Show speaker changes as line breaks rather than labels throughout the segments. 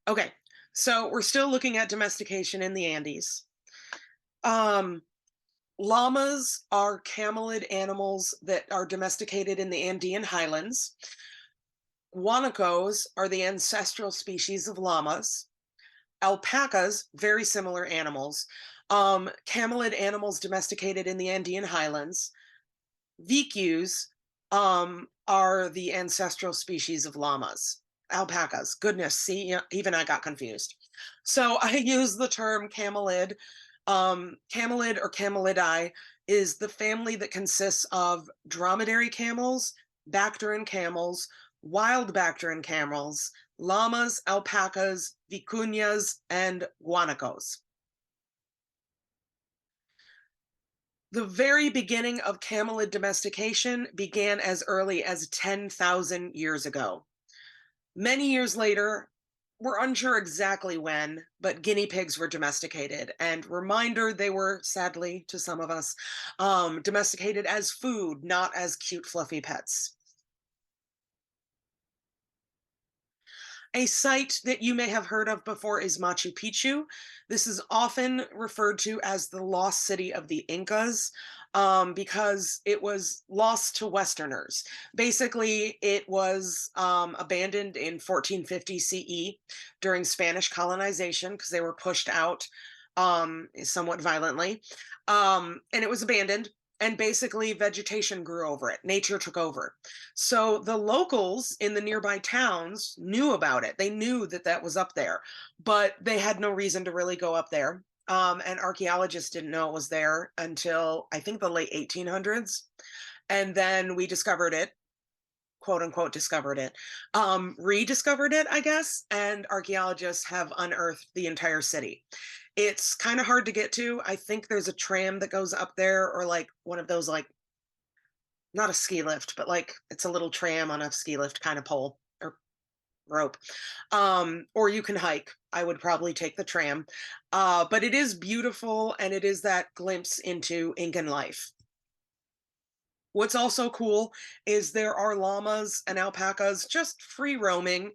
Okay, so we're still looking at domestication in the Andes. Um, Llamas are camelid animals that are domesticated in the Andean highlands. Guanacos are the ancestral species of llamas. Alpacas, very similar animals. Camelid animals domesticated in the Andean highlands. Vicus are the ancestral species of llamas. Alpacas. Goodness, see, yeah, even I got confused. So I use the term camelid. Camelid or camelidae is the family that consists of dromedary camels, Bactrian camels, wild Bactrian camels, llamas, alpacas, vicuñas, and guanacos. The very beginning of camelid domestication began as early as 10,000 years ago. Many years later, we're unsure exactly when, but guinea pigs were domesticated. And reminder, they were sadly, to some of us, domesticated as food, not as cute, fluffy pets. A site that you may have heard of before is Machu Picchu. This is often referred to as the lost city of the Incas because it was lost to Westerners. Basically, it was abandoned in 1450 CE during Spanish colonization because they were pushed out somewhat violently. And it was abandoned and basically vegetation grew over it. Nature took over. So the locals in the nearby towns knew about it. They knew that that was up there, but they had no reason to really go up there. And archaeologists didn't know it was there until I think the late 1800s. And then we discovered it, quote unquote, discovered it, rediscovered it, I guess. And archaeologists have unearthed the entire city. It's kind of hard to get to. I think there's a tram that goes up there, or like one of those, like, not a ski lift, but like it's a little tram on a ski lift kind of pole or rope. Or you can hike. I would probably take the tram. But it is beautiful and it is that glimpse into Incan life. What's also cool is there are llamas and alpacas just free roaming.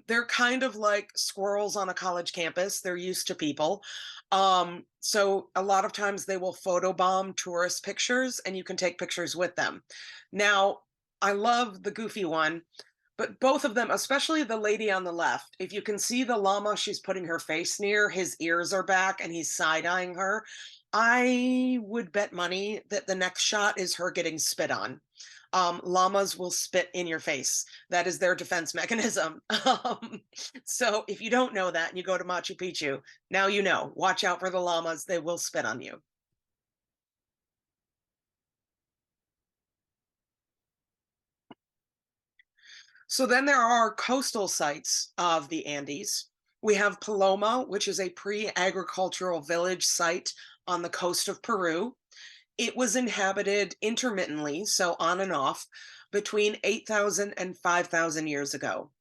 They're kind of like squirrels on a college campus. They're used to people. So a lot of times they will photobomb tourist pictures and you can take pictures with them. Now, I love the goofy one, but both of them, especially the lady on the left, if you can see the llama she's putting her face near, his ears are back and he's side eyeing her. I would bet money that the next shot is her getting spit on. Llamas will spit in your face. That is their defense mechanism. So if you don't know that and you go to Machu Picchu, now you know. Watch out for the llamas. They will spit on you. So then there are coastal sites of the Andes. We have Paloma, which is a pre agricultural village site on the coast of Peru. It was inhabited intermittently, so on and off, between 8,000 and 5,000 years ago.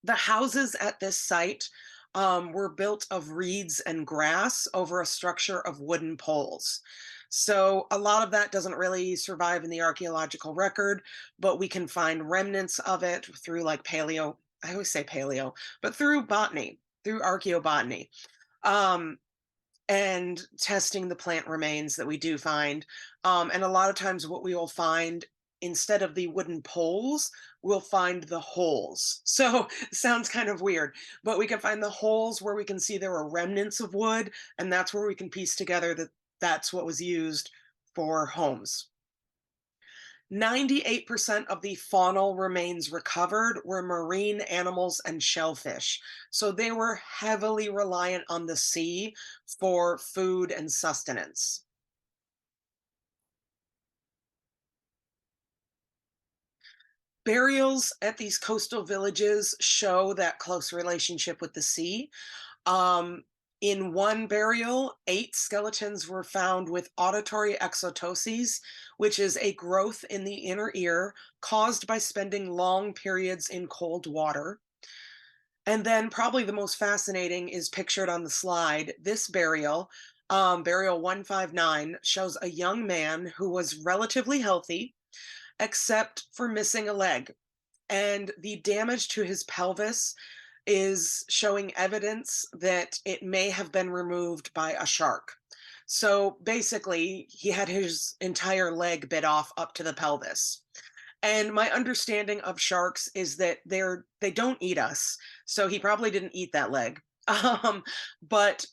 The houses at this site were built of reeds and grass over a structure of wooden poles. So a lot of that doesn't really survive in the archaeological record, but we can find remnants of it through like paleo. I always say paleo, but through botany, through archaeobotany. Um, and testing the plant remains that we do find. And a lot of times, what we will find instead of the wooden poles, we'll find the holes. So sounds kind of weird, but we can find the holes where we can see there were remnants of wood, and that's where we can piece together that that's what was used for homes. 98% of the faunal remains recovered were marine animals and shellfish. So they were heavily reliant on the sea for food and sustenance. Burials at these coastal villages show that close relationship with the sea. Um, in one burial, 8 skeletons were found with auditory exotoses, which is a growth in the inner ear caused by spending long periods in cold water. And then, probably the most fascinating is pictured on the slide. This burial, burial 159, shows a young man who was relatively healthy, except for missing a leg. And the damage to his pelvis is showing evidence that it may have been removed by a shark. So basically, he had his entire leg bit off up to the pelvis. And my understanding of sharks is that they don't eat us. So he probably didn't eat that leg. But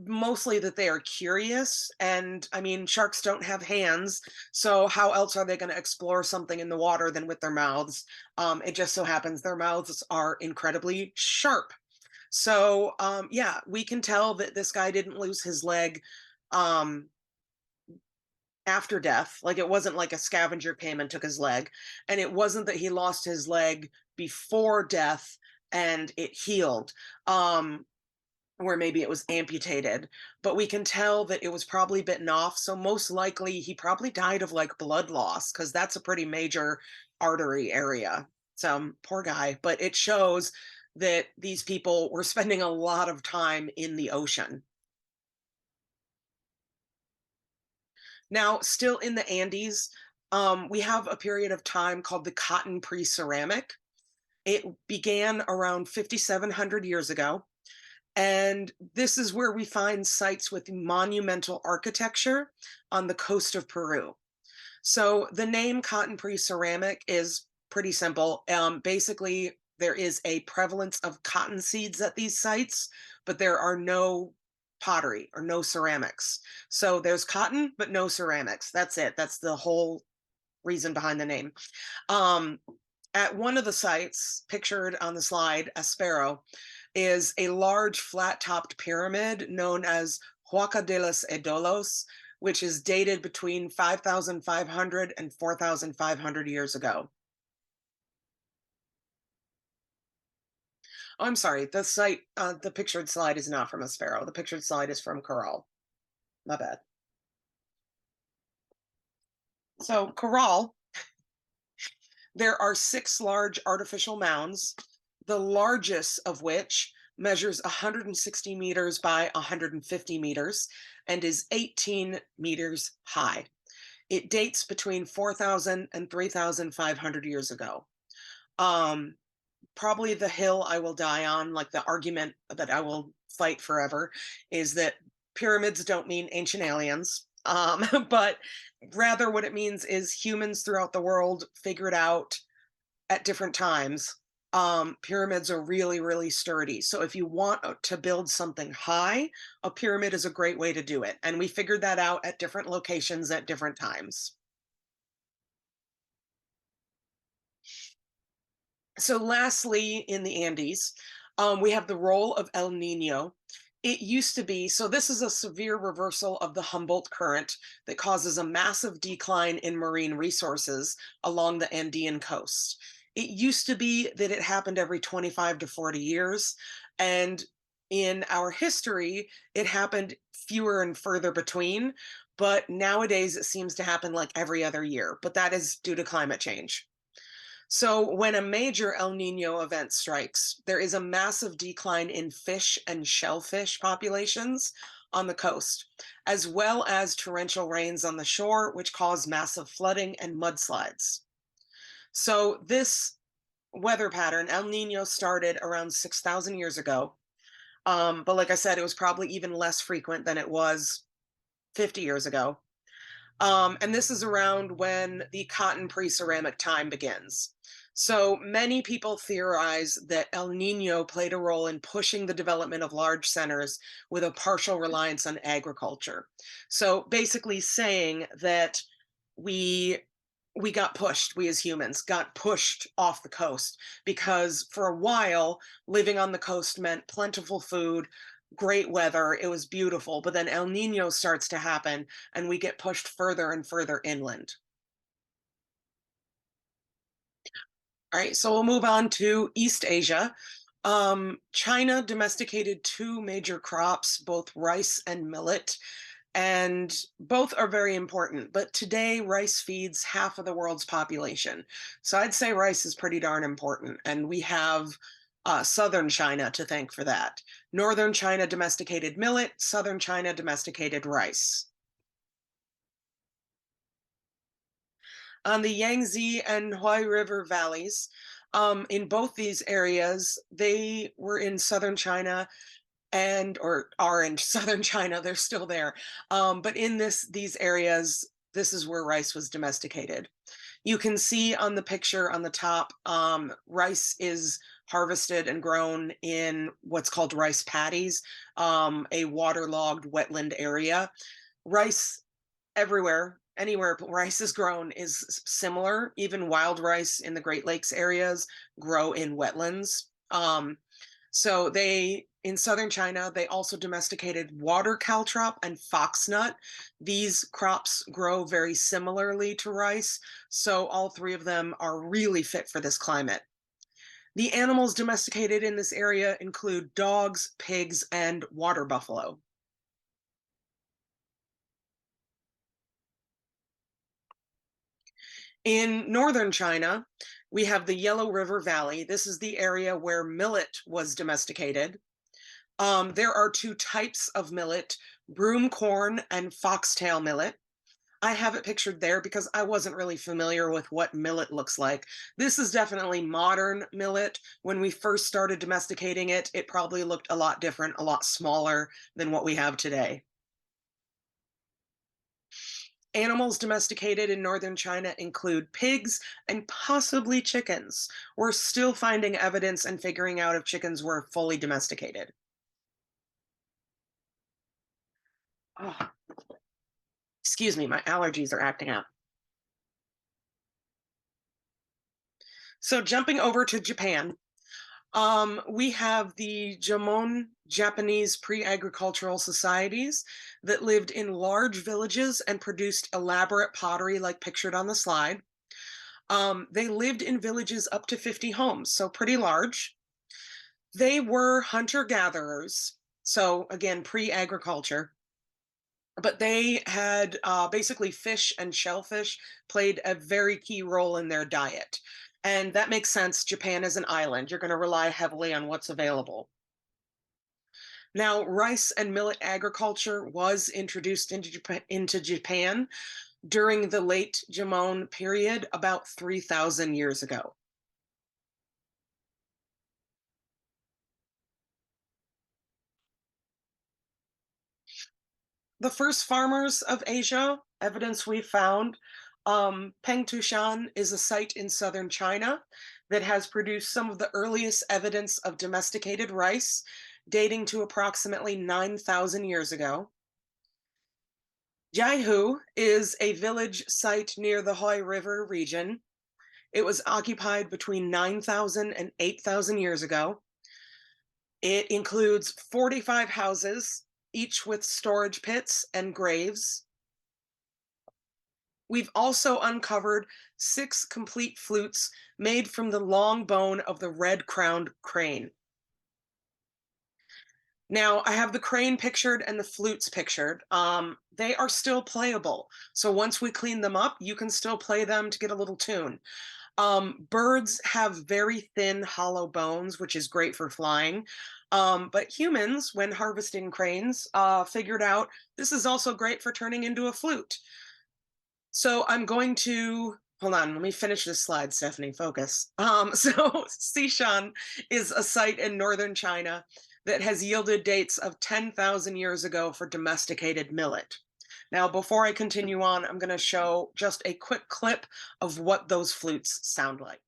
mostly that they are curious. And I mean, sharks don't have hands. So how else are they going to explore something in the water than with their mouths? It just so happens their mouths are incredibly sharp. So yeah, we can tell that this guy didn't lose his leg um after death. Like, it wasn't like a scavenger came and took his leg, and it wasn't that he lost his leg before death and it healed, where maybe it was amputated, but we can tell that it was probably bitten off. So most likely he probably died of like blood loss, because that's a pretty major artery area. So poor guy, but it shows that these people were spending a lot of time in the ocean. Now, still in the Andes, we have a period of time called the Cotton Pre-Ceramic. It began around 5,700 years ago, and this is where we find sites with monumental architecture on the coast of Peru. So the name Cotton Pre-Ceramic is pretty simple. Basically, there is a prevalence of cotton seeds at these sites, but there are no pottery or no ceramics. So there's cotton, but no ceramics. That's it. That's the whole reason behind the name. Um, at one of the sites pictured on the slide, Aspero, is a large flat-topped pyramid known as Huaca de los Edolos, which is dated between 5,500 and 4,500 years ago. Oh, I'm sorry, the pictured slide is not from Aspero. The pictured slide is from Corral. My bad. So Corral, there are 6 large artificial mounds, the largest of which measures 160 meters by 150 meters and is 18 meters high. It dates between 4,000 and 3,500 years ago. Um, Probably the hill I will die on, like the argument that I will fight forever, is that pyramids don't mean ancient aliens. But rather what it means is humans throughout the world figured out at different times, pyramids are really, really sturdy. So if you want to build something high, a pyramid is a great way to do it. And we figured that out at different locations at different times. So lastly, in the Andes, we have the role of El Nino. It used to be, so this is a severe reversal of the Humboldt current that causes a massive decline in marine resources along the Andean coast. It used to be that it happened every 25 to 40 years. And in our history, it happened fewer and further between. But nowadays, it seems to happen like every other year. But that is due to climate change. So, when a major El Nino event strikes, there is a massive decline in fish and shellfish populations on the coast, as well as torrential rains on the shore, which cause massive flooding and mudslides. So, this weather pattern, El Nino, started around 6,000 years ago. But like I said, it was probably even less frequent than it was 50 years ago. And this is around when the cotton pre-ceramic time begins. So many people theorize that El Nino played a role in pushing the development of large centers with a partial reliance on agriculture. So basically saying that we we got pushed, we as humans got pushed off the coast, because for a while living on the coast meant plentiful food, great weather, it was beautiful, but then El Nino starts to happen and we get pushed further and further inland. All right, so we'll move on to East Asia. China domesticated 2 major crops, both rice and millet, and both are very important. But today, rice feeds half of the world's population. So I'd say rice is pretty darn important. And we have southern China to thank for that. Northern China domesticated millet, southern China domesticated rice. On the Yangtze and Huai River valleys, In both these areas, they were in southern China and or are in southern China. They're still there. But in these areas, this is where rice was domesticated. You can see on the picture on the top, rice is harvested and grown in what's called rice paddies, a waterlogged wetland area. Rice everywhere, anywhere rice is grown is similar. Even wild rice in the Great Lakes areas grow in wetlands. So in southern China, they also domesticated water caltrop and foxnut. These crops grow very similarly to rice, so all three of them are really fit for this climate. The animals domesticated in this area include dogs, pigs, and water buffalo. In northern China, we have the Yellow River Valley. This is the area where millet was domesticated. There are two types of millet, broom corn and foxtail millet. I have it pictured there because I wasn't really familiar with what millet looks like. This is definitely modern millet. When we first started domesticating it, it probably looked a lot different, a lot smaller than what we have today. Animals domesticated in northern China include pigs and possibly chickens. We're still finding evidence and figuring out if chickens were fully domesticated. Oh, excuse me, my allergies are acting up. So jumping over to Japan, we have the Jomon Japanese pre-agricultural societies that lived in large villages and produced elaborate pottery like pictured on the slide. They lived in villages up to 50 homes, so pretty large. They were hunter-gatherers, so again, pre-agriculture, but they had basically fish and shellfish played a very key role in their diet. And that makes sense. Japan is an island. You're going to rely heavily on what's available. Now, rice and millet agriculture was introduced into Japan during the late Jomon period about 3,000 years ago. The first farmers of Asia, evidence we found, Pengtushan is a site in southern China that has produced some of the earliest evidence of domesticated rice, dating to approximately 9,000 years ago. Jiahu is a village site near the Hoi River region. It was occupied between 9,000 and 8,000 years ago. It includes 45 houses, each with storage pits and graves. We've also uncovered 6 complete flutes made from the long bone of the red-crowned crane. Now, I have the crane pictured and the flutes pictured. They are still playable. So once we clean them up, you can still play them to get a little tune. Birds have very thin, hollow bones, which is great for flying. But humans, when harvesting cranes, figured out this is also great for turning into a flute. So I'm going to hold on. Let me finish this slide, Stephanie. Focus. So Xishan is a site in northern China that has yielded dates of 10,000 years ago for domesticated millet. Now, before I continue on, I'm going to show just a quick clip of what those flutes sound like.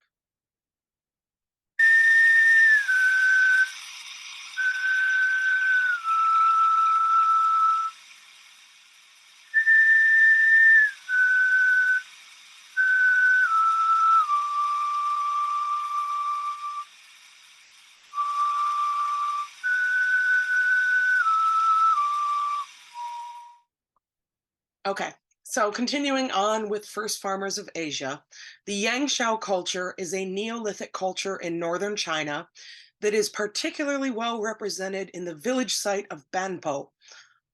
Okay, so continuing on with first farmers of Asia, the Yangshao culture is a Neolithic culture in northern China that is particularly well represented in the village site of Banpo.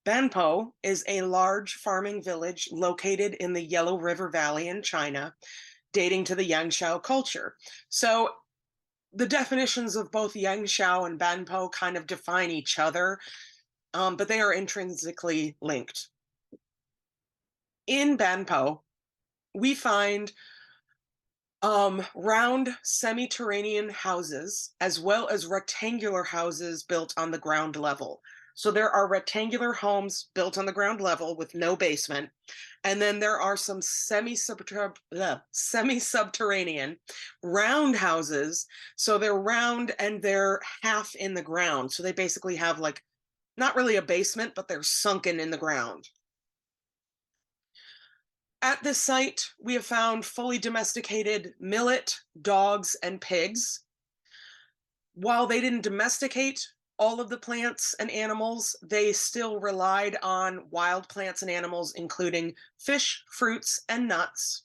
Banpo is a large farming village located in the Yellow River Valley in China, dating to the Yangshao culture. So the definitions of both Yangshao and Banpo kind of define each other, but they are intrinsically linked. In Banpo, we find Round semi-terranean houses, as well as rectangular houses built on the ground level. So there are rectangular homes built on the ground level with no basement, and then there are some semi-subterranean round houses. So they're round and they're half in the ground. So they basically have like not really a basement, but they're sunken in the ground. At this site, we have found fully domesticated millet, dogs, and pigs. While they didn't domesticate all of the plants and animals, they still relied on wild plants and animals, including fish, fruits, and nuts.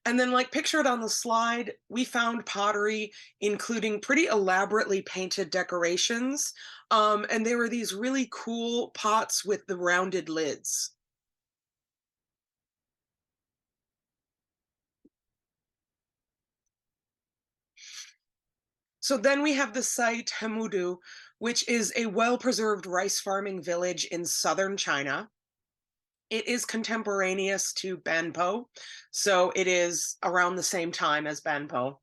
And then, like pictured on the slide, we found pottery, including pretty elaborately painted decorations. And they were these really cool pots with the rounded lids. So then we have the site Hemudu, which is a well preserved rice farming village in southern China. It is contemporaneous to Banpo, so it is around the same time as Banpo.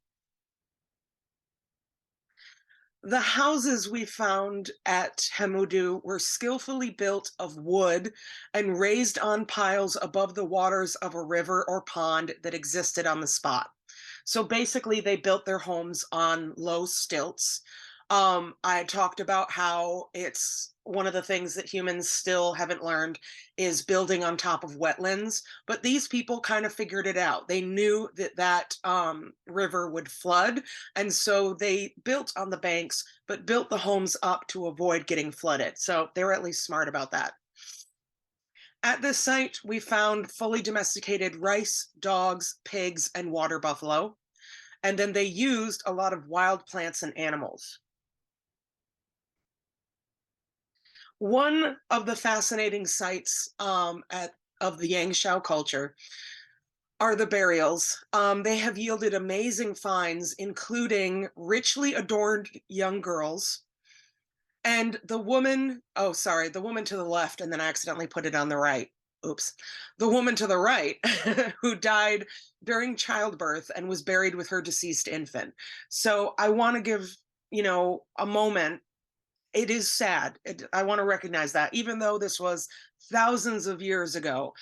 The houses we found at Hemudu were skillfully built of wood and raised on piles above the waters of a river or pond that existed on the spot. So basically, they built their homes on low stilts. I talked about how it's one of the things that humans still haven't learned is building on top of wetlands. But these people kind of figured it out. They knew that river would flood, and so they built on the banks, but built the homes up to avoid getting flooded. So they were at least smart about that. At this site, we found fully domesticated rice, dogs, pigs, and water buffalo. And then they used a lot of wild plants and animals. One of the fascinating sites of the Yangshao culture are the burials. They have yielded amazing finds, including richly adorned young girls. And the woman to the left, and then I accidentally put it on the right. Oops. The woman to the right, who died during childbirth and was buried with her deceased infant. So I want to give, a moment. It is sad. I want to recognize that, even though this was thousands of years ago,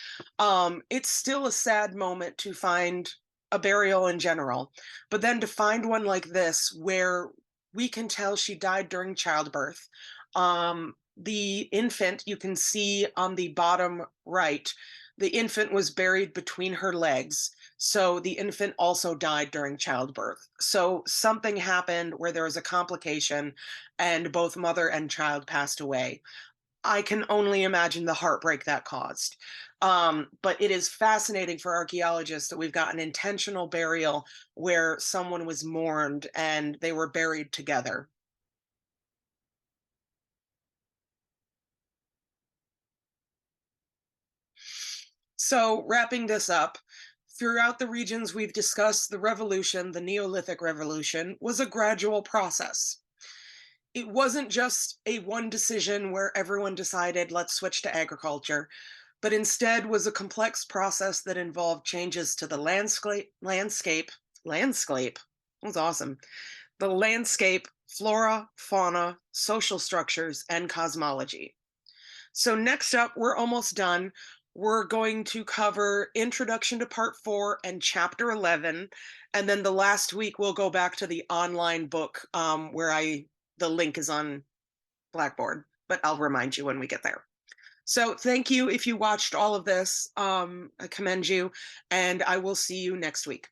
it's still a sad moment to find a burial in general. But then to find one like this, where we can tell she died during childbirth. The infant, you can see on the bottom right, the infant was buried between her legs. So the infant also died during childbirth. So something happened where there was a complication and both mother and child passed away. I can only imagine the heartbreak that caused. But it is fascinating for archaeologists that we've got an intentional burial where someone was mourned and they were buried together. So, wrapping this up, throughout the regions we've discussed, the revolution, the Neolithic Revolution, was a gradual process. It wasn't just a one decision where everyone decided, let's switch to agriculture, but instead was a complex process that involved changes to the landscape. That was awesome. The landscape, flora, fauna, social structures, and cosmology. So, next up, we're almost done. We're going to cover Introduction to Part 4 and Chapter 11. And then the last week, we'll go back to the online book where the link is on Blackboard, but I'll remind you when we get there. So, thank you if you watched all of this. I commend you, and I will see you next week.